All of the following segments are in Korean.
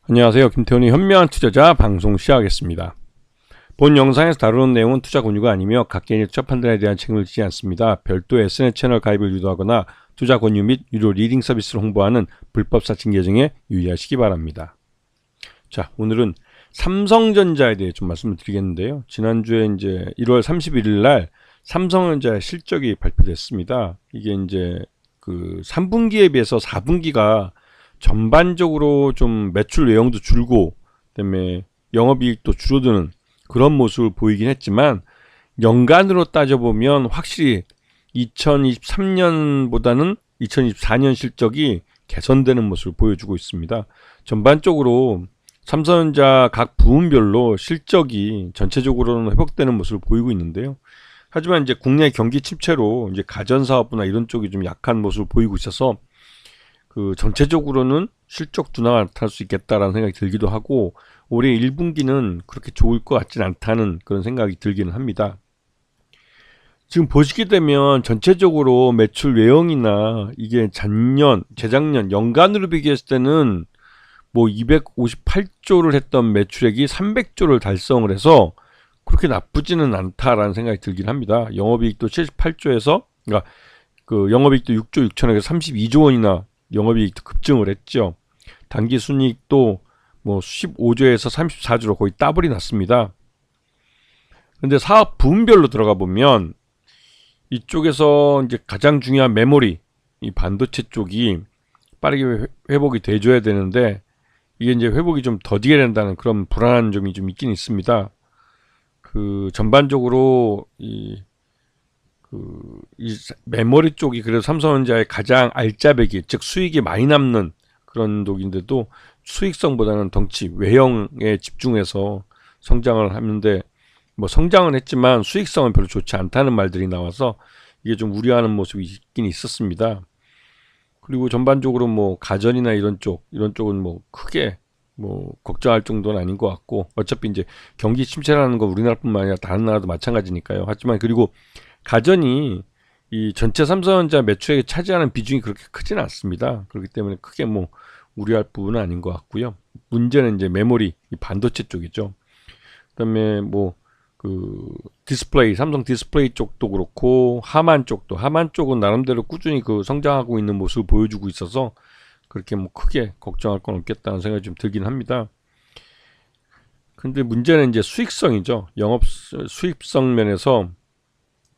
안녕하세요. 김태훈의 현명한 투자자 방송 시작하겠습니다. 본 영상에서 다루는 내용은 투자 권유가 아니며 각개인의 투자 판단에 대한 책임을 지지 않습니다. 별도 SNS 채널 가입을 유도하거나 투자 권유 및 유료 리딩 서비스를 홍보하는 불법 사칭 계정에 유의하시기 바랍니다. 자, 오늘은 삼성전자에 대해 좀 말씀을 드리겠는데요. 지난주에 이제 1월 31일 날 삼성전자의 실적이 발표됐습니다. 이게 이제 그 3분기에 비해서 4분기가 전반적으로 좀 매출 외형도 줄고 그다음에 영업이익도 줄어드는 그런 모습을 보이긴 했지만 연간으로 따져보면 확실히 2023년보다는 2024년 실적이 개선되는 모습을 보여주고 있습니다. 전반적으로 삼성전자 각 부문별로 실적이 전체적으로는 회복되는 모습을 보이고 있는데요. 하지만 이제 국내 경기 침체로 이제 가전사업부나 이런 쪽이 좀 약한 모습을 보이고 있어서 그 전체적으로는 실적 둔화가 나타날 수 있겠다라는 생각이 들기도 하고 올해 1분기는 그렇게 좋을 것 같지는 않다는 그런 생각이 들기는 합니다. 지금 보시게 되면 전체적으로 매출 외형이나 이게 재작년 연간으로 비교했을 때는 뭐 258조를 했던 매출액이 300조를 달성을 해서 그렇게 나쁘지는 않다라는 생각이 들긴 합니다. 영업이익도 78조에서 그러니까 그 영업이익도 6조 6천억에서 32조 원이나 영업이익도 급증을 했죠. 당기순이익도 뭐 15조에서 34조로 거의 더블이 났습니다. 근데 사업 부문별로 들어가 보면 이쪽에서 이제 가장 중요한 메모리, 이 반도체 쪽이 빠르게 회복이 돼줘야 되는데 이게 이제 회복이 좀 더디게 된다는 그런 불안한 점이 좀 있긴 있습니다. 그 전반적으로 이 메모리 쪽이 그래도 삼성전자의 가장 알짜배기, 즉 수익이 많이 남는 그런 독인데도 수익성보다는 덩치, 외형에 집중해서 성장을 하는데 뭐 성장은 했지만 수익성은 별로 좋지 않다는 말들이 나와서 이게 좀 우려하는 모습이 있긴 있었습니다. 그리고 전반적으로 뭐 가전이나 이런 쪽은 뭐 크게 뭐 걱정할 정도는 아닌 것 같고 어차피 이제 경기 침체라는 건 우리나라뿐만 아니라 다른 나라도 마찬가지니까요. 하지만 그리고 가전이 이 전체 삼성전자 매출액에 차지하는 비중이 그렇게 크지는 않습니다. 그렇기 때문에 크게 뭐 우려할 부분은 아닌 것 같고요. 문제는 이제 메모리, 이 반도체 쪽이죠. 그다음에 뭐 그 디스플레이, 삼성 디스플레이 쪽도 그렇고 하만 쪽은 나름대로 꾸준히 그 성장하고 있는 모습을 보여주고 있어서 그렇게 뭐 크게 걱정할 건 없겠다는 생각이 좀 들긴 합니다. 근데 문제는 이제 수익성이죠. 영업 수익성 면에서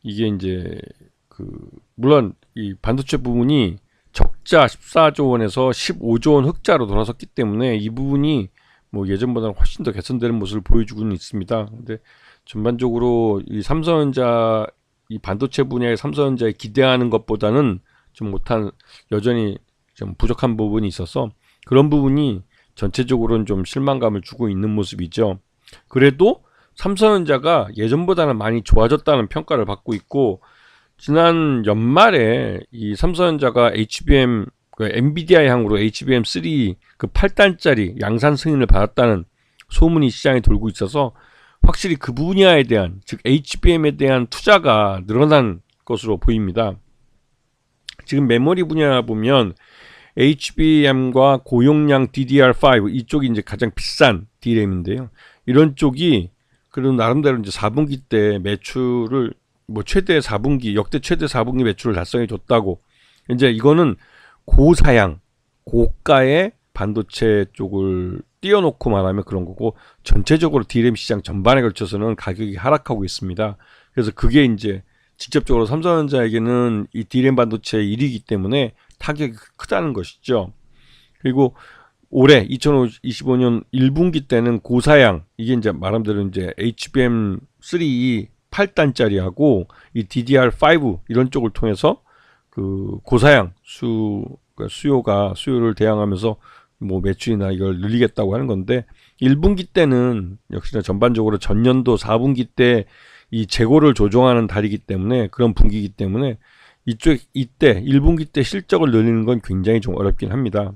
이게 이제 그 물론 이 반도체 부분이 적자 14조 원에서 15조 원 흑자로 돌아섰기 때문에 이 부분이 뭐 예전보다는 훨씬 더 개선되는 모습을 보여주고는 있습니다. 근데 전반적으로 이 삼성전자 이 반도체 분야의 삼성전자에 기대하는 것보다는 좀 못한 여전히 좀 부족한 부분이 있어서 그런 부분이 전체적으로는 좀 실망감을 주고 있는 모습이죠. 그래도 삼성전자가 예전보다는 많이 좋아졌다는 평가를 받고 있고 지난 연말에 이 삼성전자가 HBM 그 엔비디아 향으로 HBM3 그 8단짜리 양산 승인을 받았다는 소문이 시장에 돌고 있어서 확실히 그 분야에 대한 즉 HBM에 대한 투자가 늘어난 것으로 보입니다. 지금 메모리 분야 보면 HBM과 고용량 DDR5 이쪽이 이제 가장 비싼 D램인데요. 이런 쪽이 그래도 나름대로 이제 4분기 때 매출을 뭐 최대 4분기 역대 최대 4분기 매출을 달성해 줬다고. 이제 이거는 고사양 고가의 반도체 쪽을 띄워놓고 말하면 그런 거고 전체적으로 D램 시장 전반에 걸쳐서는 가격이 하락하고 있습니다. 그래서 그게 이제 직접적으로 삼성전자에게는 이 D램 반도체의 일이기 때문에 타격이 크다는 것이죠. 그리고 올해 2025년 1분기 때는 고사양 이게 이제 말함대로 이제 HBM3 8단짜리하고 이 DDR5 이런 쪽을 통해서 그 고사양 수요를 대항하면서 뭐 매출이나 이걸 늘리겠다고 하는 건데 1분기 때는 역시나 전반적으로 전년도 4분기 때 이 재고를 조정하는 달이기 때문에 그런 분기이기 때문에 이때 1분기 때 실적을 늘리는 건 굉장히 좀 어렵긴 합니다.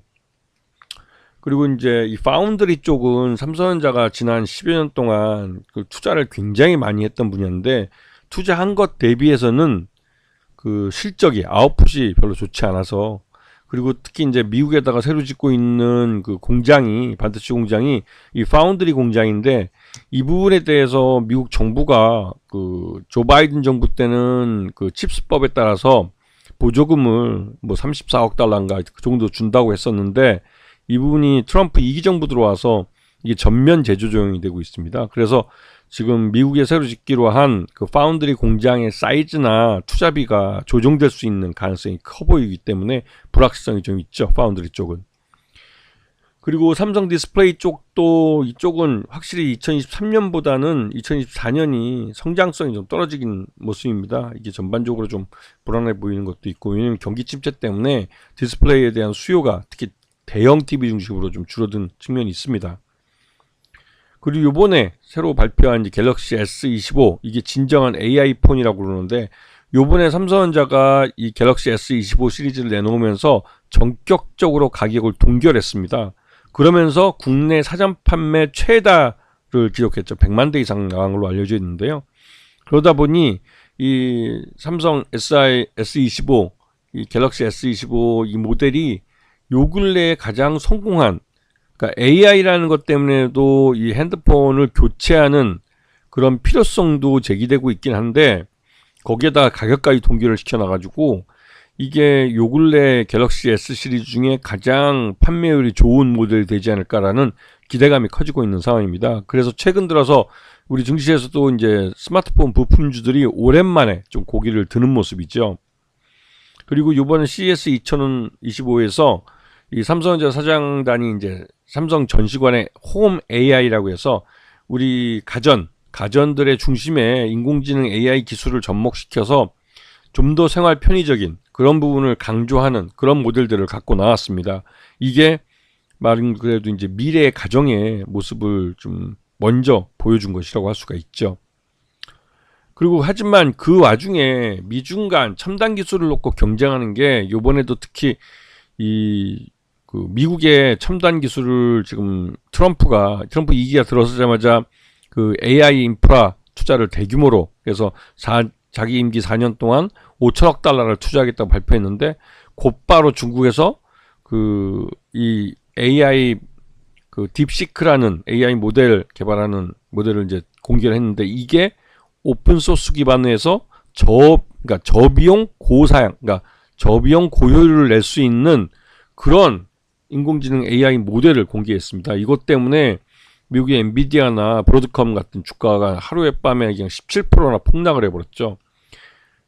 그리고 이제 이 파운드리 쪽은 삼성전자가 지난 10여 년 동안 그 투자를 굉장히 많이 했던 분야인데 투자한 것 대비해서는 그 실적이 아웃풋이 별로 좋지 않아서 그리고 특히 이제 미국에다가 새로 짓고 있는 그 공장이, 반도체 공장이 이 파운드리 공장인데, 이 부분에 대해서 미국 정부가 그 조 바이든 정부 때는 그 칩스법에 따라서 보조금을 뭐 34억 달러인가 그 정도 준다고 했었는데, 이 부분이 트럼프 2기 정부 들어와서 이게 전면 제조 조정이 되고 있습니다. 그래서 지금 미국에 새로 짓기로 한 그 파운드리 공장의 사이즈나 투자비가 조정될 수 있는 가능성이 커 보이기 때문에 불확실성이 좀 있죠, 파운드리 쪽은. 그리고 삼성 디스플레이 쪽도, 이쪽은 확실히 2023년보다는 2024년이 성장성이 좀 떨어지긴 모습입니다. 이게 전반적으로 좀 불안해 보이는 것도 있고, 왜냐면 경기 침체 때문에 디스플레이에 대한 수요가 특히 대형 TV 중심으로 좀 줄어든 측면이 있습니다. 그리고 요번에 새로 발표한 이제 갤럭시 S25, 이게 진정한 AI 폰이라고 그러는데, 요번에 삼성전자가 이 갤럭시 S25 시리즈를 내놓으면서 전격적으로 가격을 동결했습니다. 그러면서 국내 사전 판매 최다를 기록했죠. 100만 대 이상 나간 걸로 알려져 있는데요. 그러다 보니 이 삼성 S25, 이 갤럭시 S25 이 모델이 요 근래에 가장 성공한, 그러니까 AI라는 것 때문에도 이 핸드폰을 교체하는 그런 필요성도 제기되고 있긴 한데, 거기에다가 가격까지 동결을 시켜놔가지고 이게 요 근래 갤럭시 S 시리즈 중에 가장 판매율이 좋은 모델이 되지 않을까라는 기대감이 커지고 있는 상황입니다. 그래서 최근 들어서 우리 증시에서도 이제 스마트폰 부품주들이 오랜만에 좀 고기를 드는 모습이죠. 그리고 이번 CES 2025에서 이 삼성전자 사장단이 이제 삼성 전시관의 홈 AI라고 해서 우리 가전들의 중심에 인공지능 AI 기술을 접목시켜서 좀 더 생활 편의적인 그런 부분을 강조하는 그런 모델들을 갖고 나왔습니다. 이게 말은 그래도 이제 미래의 가정의 모습을 좀 먼저 보여준 것이라고 할 수가 있죠. 그리고 하지만 그 와중에 미중 간 첨단 기술을 놓고 경쟁하는 게, 요번에도 특히 그 미국의 첨단 기술을 지금 트럼프 2기가 들어서자마자 그 AI 인프라 투자를 대규모로 해서 자기 임기 4년 동안 5천억 달러를 투자하겠다고 발표했는데, 곧바로 중국에서 이 AI 그 딥시크라는 AI 모델 개발하는 모델을 이제 공개를 했는데, 이게 오픈 소스 기반으로 해서 그러니까 저비용 고사양, 그러니까 저비용 고효율을 낼 수 있는 그런 인공지능 AI 모델을 공개했습니다. 이것 때문에 미국의 엔비디아나 브로드컴 같은 주가가 하루에 밤에 그냥 17%나 폭락을 해버렸죠.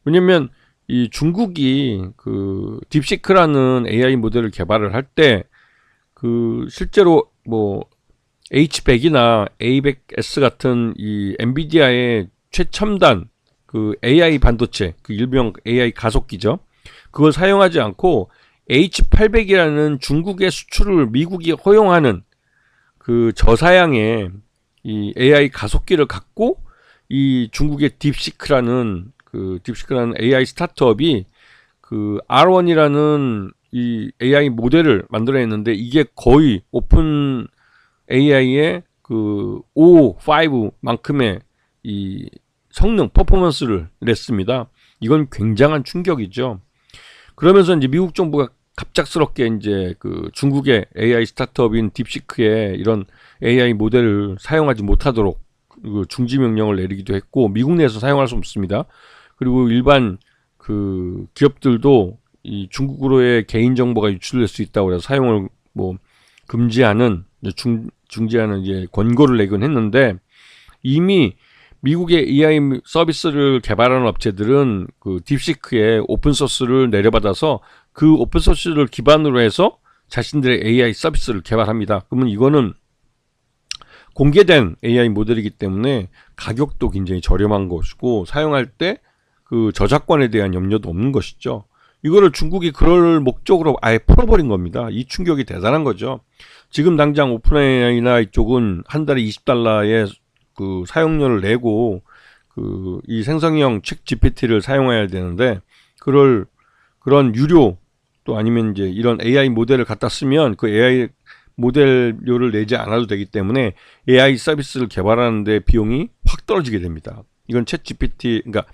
왜냐면 이 중국이 그 딥시크라는 AI 모델을 개발을 할 때 그 실제로 뭐 H100이나 A100S 같은 이 엔비디아의 최첨단 그 AI 반도체, 그 일명 AI 가속기죠. 그걸 사용하지 않고 H800이라는 중국의 수출을 미국이 허용하는 그 저사양의 이 AI 가속기를 갖고 이 중국의 딥시크라는 AI 스타트업이 그 R1이라는 이 AI 모델을 만들어냈는데, 이게 거의 오픈 AI의 그 O5만큼의 이 성능, 퍼포먼스를 냈습니다. 이건 굉장한 충격이죠. 그러면서 이제 미국 정부가 갑작스럽게 이제 그 중국의 AI 스타트업인 딥시크의 이런 AI 모델을 사용하지 못하도록 그 중지 명령을 내리기도 했고, 미국 내에서 사용할 수 없습니다. 그리고 일반 그 기업들도 이 중국으로의 개인 정보가 유출될 수 있다고 해서 사용을 뭐 금지하는 중지하는 이제 권고를 내긴 했는데, 이미 미국의 AI 서비스를 개발하는 업체들은 그 딥시크의 오픈 소스를 내려받아서 그 오픈 소스를 기반으로 해서 자신들의 AI 서비스를 개발합니다. 그러면 이거는 공개된 AI 모델이기 때문에 가격도 굉장히 저렴한 것이고, 사용할 때 그 저작권에 대한 염려도 없는 것이죠. 이거를 중국이 그럴 목적으로 아예 풀어버린 겁니다. 이 충격이 대단한 거죠. 지금 당장 오픈AI나 이쪽은 한 달에 $20의 그 사용료를 내고 그 이 생성형 챗 GPT를 사용해야 되는데, 그런 유료 또 아니면 이제 이런 AI 모델을 갖다 쓰면 그 AI 모델료를 내지 않아도 되기 때문에 AI 서비스를 개발하는데 비용이 확 떨어지게 됩니다. 이건 챗 GPT, 그러니까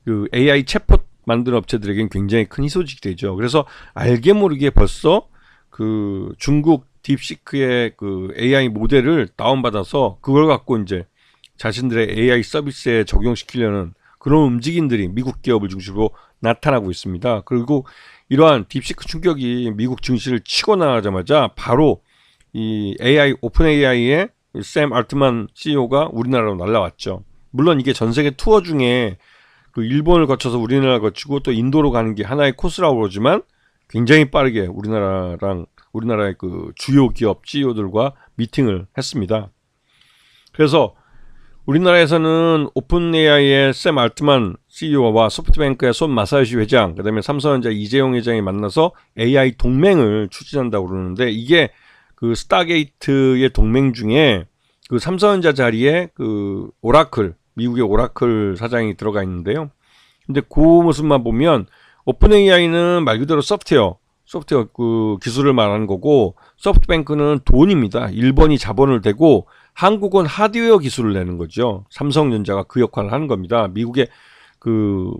그 AI 챗봇 만드는 업체들에게는 굉장히 큰 희소식이 되죠. 그래서 알게 모르게 벌써 그 중국 딥시크의 그 AI 모델을 다운받아서 그걸 갖고 이제 자신들의 AI 서비스에 적용시키려는 그런 움직임들이 미국 기업을 중심으로 나타나고 있습니다. 그리고 이러한 딥시크 충격이 미국 증시를 치고 나가자마자 바로 이 AI 오픈 AI의 샘 알트만 CEO가 우리나라로 날라왔죠. 물론 이게 전 세계 투어 중에 그 일본을 거쳐서 우리나라를 거치고 또 인도로 가는 게 하나의 코스라고 그러지만 굉장히 빠르게 우리나라의 그 주요 기업 CEO들과 미팅을 했습니다. 그래서 우리나라에서는 오픈 AI의 샘 알트만 CEO와 소프트뱅크의 손 마사요시 회장, 그다음에 삼성전자 이재용 회장이 만나서 AI 동맹을 추진한다고 그러는데 이게 그 스타게이트의 동맹 중에 그 삼성전자 자리에 그 오라클, 미국의 오라클 사장이 들어가 있는데요. 근데 그 모습만 보면 오픈 AI는 말 그대로 소프트웨어 그 기술을 말하는 거고 소프트뱅크는 돈입니다. 일본이 자본을 대고 한국은 하드웨어 기술을 내는 거죠. 삼성전자가 그 역할을 하는 겁니다. 미국의 그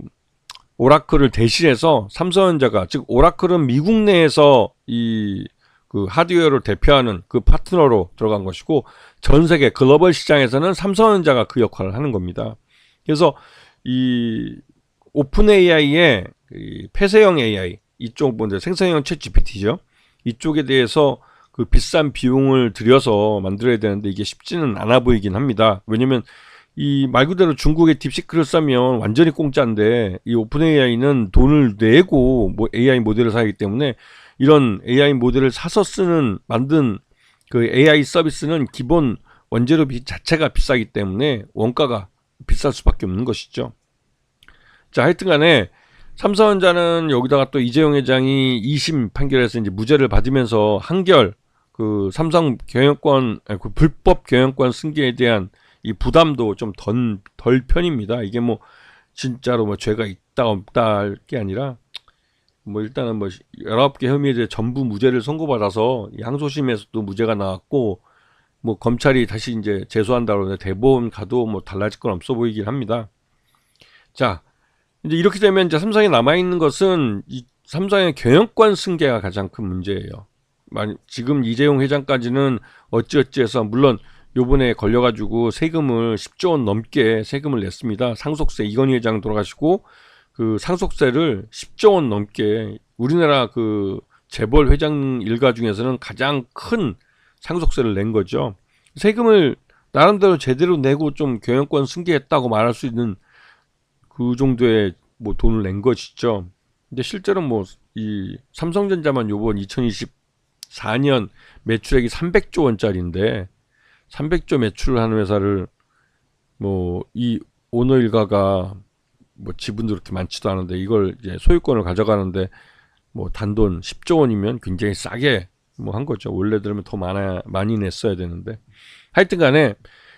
오라클을 대신해서 삼성전자가, 즉 오라클은 미국 내에서 이 그 하드웨어를 대표하는 그 파트너로 들어간 것이고 전 세계 글로벌 시장에서는 삼성전자가 그 역할을 하는 겁니다. 그래서 이 오픈 AI의 폐쇄형 AI 이쪽 먼저 생성형 챗 GPT죠. 이쪽에 대해서 그 비싼 비용을 들여서 만들어야 되는데 이게 쉽지는 않아 보이긴 합니다. 왜냐면 이 말 그대로 중국의 딥시크를 쓰면 완전히 공짜인데 이 오픈 AI는 돈을 내고 뭐 AI 모델을 사기 때문에 이런 AI 모델을 사서 만든 그 AI 서비스는 기본 원재료비 자체가 비싸기 때문에 원가가 비쌀 수밖에 없는 것이죠. 자, 하여튼 간에 삼성전자는 여기다가 또 이재용 회장이 2심 판결에서 이제 무죄를 받으면서 한결 그 삼성 경영권, 그 불법 경영권 승계에 대한 이 부담도 좀 덜 편입니다. 이게 뭐 진짜로 뭐 죄가 있다 없다 할 게 아니라 뭐 일단은 뭐 19개 혐의에 대해 전부 무죄를 선고받아서 항소심에서도 무죄가 나왔고 뭐 검찰이 다시 이제 제소한다고 하는데 대법원 가도 뭐 달라질 건 없어 보이긴 합니다. 자, 이제 이렇게 되면 이제 삼성에 남아있는 것은 이 삼성의 경영권 승계가 가장 큰 문제예요. 지금 이재용 회장까지는 어찌어찌해서 물론 요번에 걸려가지고 세금을 10조 원 넘게 세금을 냈습니다. 상속세 이건희 회장 돌아가시고 그 상속세를 10조 원 넘게 우리나라 그 재벌 회장 일가 중에서는 가장 큰 상속세를 낸 거죠. 세금을 나름대로 제대로 내고 좀 경영권 승계했다고 말할 수 있는 그 정도의 뭐 돈을 낸 것이죠. 근데 실제로 뭐 이 삼성전자만 요번 2024년 매출액이 300조 원짜리인데 300조 매출을 하는 회사를 뭐 이 오너 일가가 뭐 지분도 그렇게 많지도 않은데 이걸 이제 소유권을 가져가는데 뭐 단돈 10조 원이면 굉장히 싸게 뭐 한 거죠. 원래대로면 더 많이 냈어야 되는데. 하여튼 간에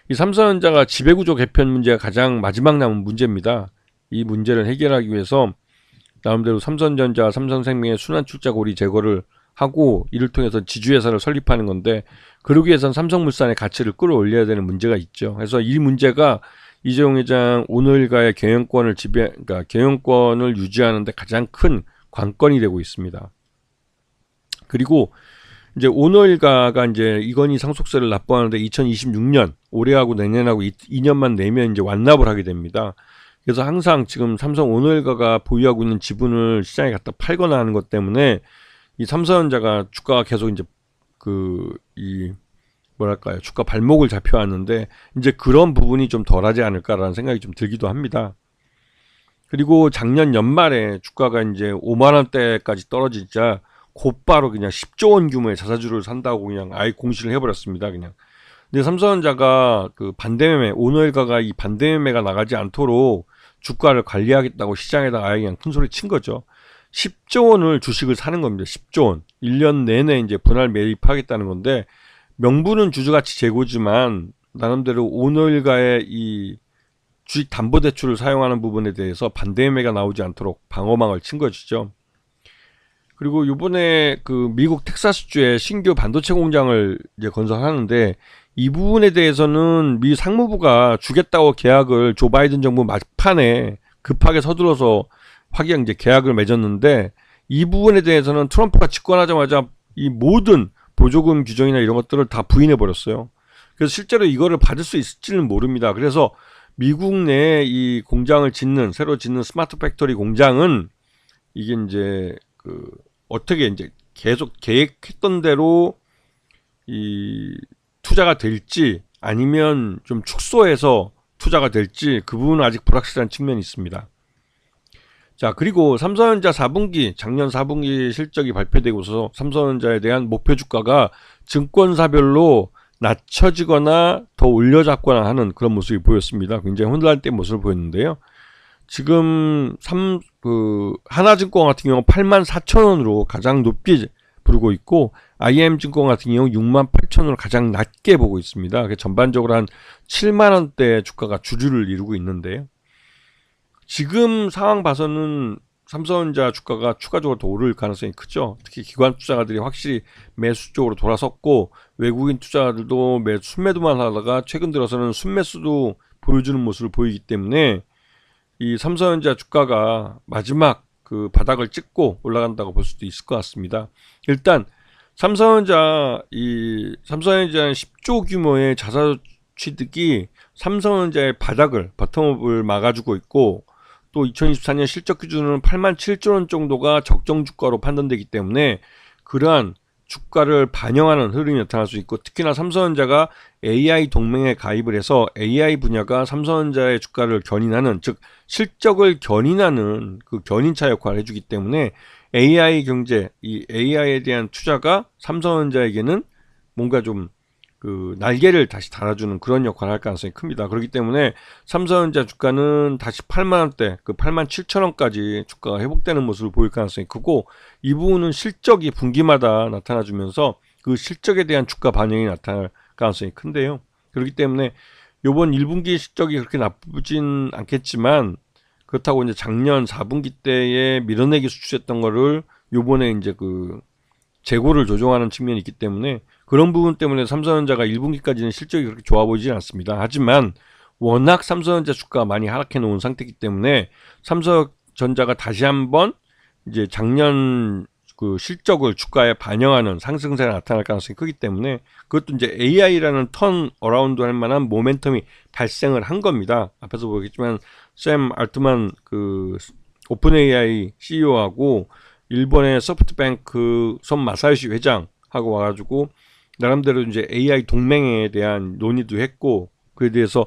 이 삼성전자가 지배구조 개편 문제가 가장 마지막 남은 문제입니다. 이 문제를 해결하기 위해서 나름대로 삼성전자, 삼성생명의 순환출자고리 제거를 하고 이를 통해서 지주회사를 설립하는 건데 그러기 위해서는 삼성물산의 가치를 끌어올려야 되는 문제가 있죠. 그래서 이 문제가 이재용 회장 오늘과의 그러니까 경영권을 유지하는 데 가장 큰 관건이 되고 있습니다. 그리고 이제 오너일가가 이제 이건희 상속세를 납부하는데 2026년 올해하고 내년하고 2년만 내면 이제 완납을 하게 됩니다. 그래서 항상 지금 삼성 오너일가가 보유하고 있는 지분을 시장에 갖다 팔거나 하는 것 때문에 이 삼성전자가 주가가 계속 이제 뭐랄까요, 주가 발목을 잡혀왔는데 이제 그런 부분이 좀 덜하지 않을까라는 생각이 좀 들기도 합니다. 그리고 작년 연말에 주가가 이제 5만 원대까지 떨어지자 곧바로 그냥 10조 원 규모의 자사주를 산다고 그냥 아예 공시를 해버렸습니다. 그냥. 근데 삼성전자가 그 반대매매, 오너일가가 이 반대매매가 나가지 않도록 주가를 관리하겠다고 시장에다가 아예 그냥 큰 소리 친 거죠. 10조 원을 주식을 사는 겁니다. 10조 원. 1년 내내 이제 분할 매입하겠다는 건데 명분은 주주가치 제고지만 나름대로 오너일가의 이 주식 담보대출을 사용하는 부분에 대해서 반대매매가 나오지 않도록 방어막을 친 것이죠. 그리고 이번에 그 미국 텍사스주에 신규 반도체 공장을 이제 건설하는데 이 부분에 대해서는 미 상무부가 주겠다고 계약을 조 바이든 정부 막판에 급하게 서둘러서 확약 이제 계약을 맺었는데 이 부분에 대해서는 트럼프가 집권하자마자 이 모든 보조금 규정이나 이런 것들을 다 부인해 버렸어요. 그래서 실제로 이거를 받을 수 있을지는 모릅니다. 그래서 미국 내에 이 공장을 새로 짓는 스마트 팩토리 공장은 이게 이제 어떻게 이제 계속 계획했던 대로 이 투자가 될지 아니면 좀 축소해서 투자가 될지 그 부분은 아직 불확실한 측면이 있습니다. 자, 그리고 삼성전자 4분기, 작년 4분기 실적이 발표되고서 삼성전자에 대한 목표 주가가 증권사별로 낮춰지거나 더 올려잡거나 하는 그런 모습이 보였습니다. 굉장히 혼란된 모습을 보였는데요. 지금 하나증권 같은 경우 84,000원으로 가장 높게 부르고 있고 IM증권 같은 경우 68,000원으로 가장 낮게 보고 있습니다. 전반적으로 한 7만원대 주가가 주류를 이루고 있는데요. 지금 상황 봐서는 삼성전자 주가가 추가적으로 더 오를 가능성이 크죠. 특히 기관 투자가들이 확실히 매수 쪽으로 돌아섰고 외국인 투자가들도 순매도만 하다가 최근 들어서는 순매수도 보여주는 모습을 보이기 때문에 이 삼성전자 주가가 마지막 그 바닥을 찍고 올라간다고 볼 수도 있을 것 같습니다. 일단 삼성전자는 10조 규모의 자사 취득이 삼성전자의 바텀업을 막아주고 있고 또 2024년 실적 기준으로는 87,000원 정도가 적정 주가로 판단되기 때문에 그러한 주가를 반영하는 흐름이 나타날 수 있고 특히나 삼성전자가 AI 동맹에 가입을 해서 AI 분야가 삼성전자의 주가를 견인하는 즉 실적을 견인하는 그 견인차 역할을 해주기 때문에 AI 경제, 이 AI에 대한 투자가 삼성전자에게는 뭔가 좀 날개를 다시 달아주는 그런 역할을 할 가능성이 큽니다. 그렇기 때문에 삼성전자 주가는 다시 8만원대, 87,000원까지 주가가 회복되는 모습을 보일 가능성이 크고 이 부분은 실적이 분기마다 나타나주면서 그 실적에 대한 주가 반영이 나타날 가능성이 큰데요. 그렇기 때문에 이번 1분기 실적이 그렇게 나쁘진 않겠지만 그렇다고 이제 작년 4분기 때에 밀어내기 수출했던 거를 요번에 이제 재고를 조정하는 측면이 있기 때문에 그런 부분 때문에 삼성전자가 1분기까지는 실적이 그렇게 좋아 보이진 않습니다. 하지만 워낙 삼성전자 주가가 많이 하락해 놓은 상태이기 때문에 삼성전자가 다시 한번 이제 작년 실적을 주가에 반영하는 상승세가 나타날 가능성이 크기 때문에 그것도 이제 AI라는 턴 어라운드 할 만한 모멘텀이 발생을 한 겁니다. 앞에서 보겠지만 샘 알트만 오픈 AI CEO하고 일본의 소프트뱅크 손 마사요시 회장하고 와가지고 나름대로 이제 AI 동맹에 대한 논의도 했고 그에 대해서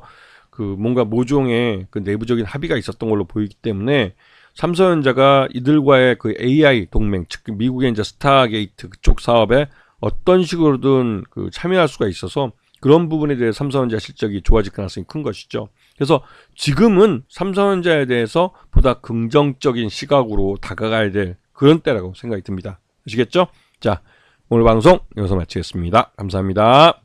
뭔가 모종의 내부적인 합의가 있었던 걸로 보이기 때문에 삼성전자가 이들과의 AI 동맹, 즉 미국의 이제 스타게이트 그쪽 사업에 어떤 식으로든 참여할 수가 있어서 그런 부분에 대해 삼성전자 실적이 좋아질 가능성이 큰 것이죠. 그래서 지금은 삼성전자에 대해서 보다 긍정적인 시각으로 다가가야 될 그런 때라고 생각이 듭니다. 아시겠죠? 자, 오늘 방송 여기서 마치겠습니다. 감사합니다.